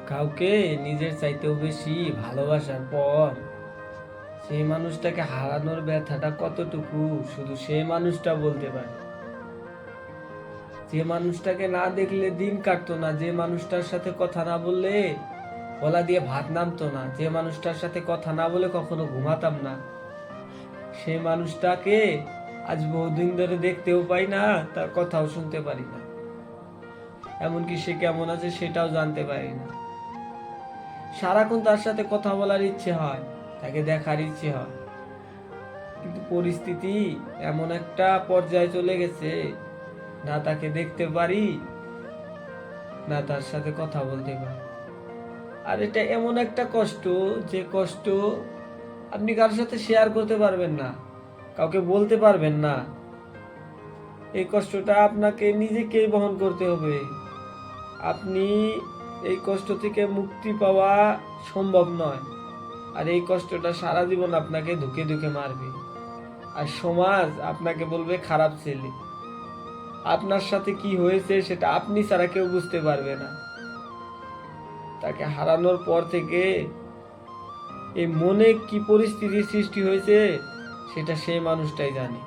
কাউকে নিজের চাইতেও বেশি ভালোবাসার পর সেই মানুষটাকে হারানোর ব্যথাটা কতটুকু শুধু সেই মানুষটা বলতে পারে। যে মানুষটাকে না দেখলে দিন কাটতো না, যে মানুষটার সাথে কথা না বললে গলা দিয়ে ভাত নামতো না, যে মানুষটার সাথে কথা না বলে কখনো ঘুমাতাম না, সেই মানুষটাকে আজ বহুদিন ধরে দেখতেও পাই না, তার কথাও শুনতে পারি না, এমনকি সে কেমন আছে সেটাও জানতে পারি না। সারাক্ষণ তার সাথে কথা বলার ইচ্ছে হয়, তাকে দেখার ইচ্ছে হয়, কিন্তু পরিস্থিতি এমন একটা পর্যায়ে চলে গেছে, না তাকে দেখতে পারি না তার সাথে কথা বলতে পারি। আর এটা এমন একটা কষ্ট, যে কষ্ট আপনি কারোর সাথে শেয়ার করতে পারবেন না, কাউকে বলতে পারবেন না। এই কষ্টটা আপনাকে নিজেকেই বহন করতে হবে। আপনি এই কষ্ট থেকে মুক্তি পাওয়া সম্ভব নয়। আর এই কষ্টটা সারা জীবন আপনাকে ধুকে ধুকে মারবে। আর সমাজ আপনাকে বলবে খারাপ ছেলে। আপনার সাথে কি হয়েছে সেটা আপনি ছাড়া কেউ বুঝতে পারবে না। তাকে হারানোর পর থেকে এই মনে কি পরিস্থিতির সৃষ্টি হয়েছে সেটা সেই মানুষটাই জানে।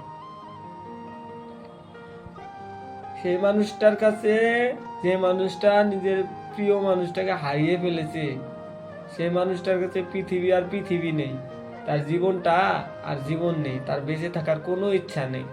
সেই মানুষটার কাছে, যে মানুষটা নিজের প্রিয় মানুষটাকে হারিয়ে ফেলেছে, সেই মানুষটার কাছে পৃথিবী আর পৃথিবী নেই, তার জীবনটা আর জীবন নেই, তার বেঁচে থাকার কোনো ইচ্ছা নেই।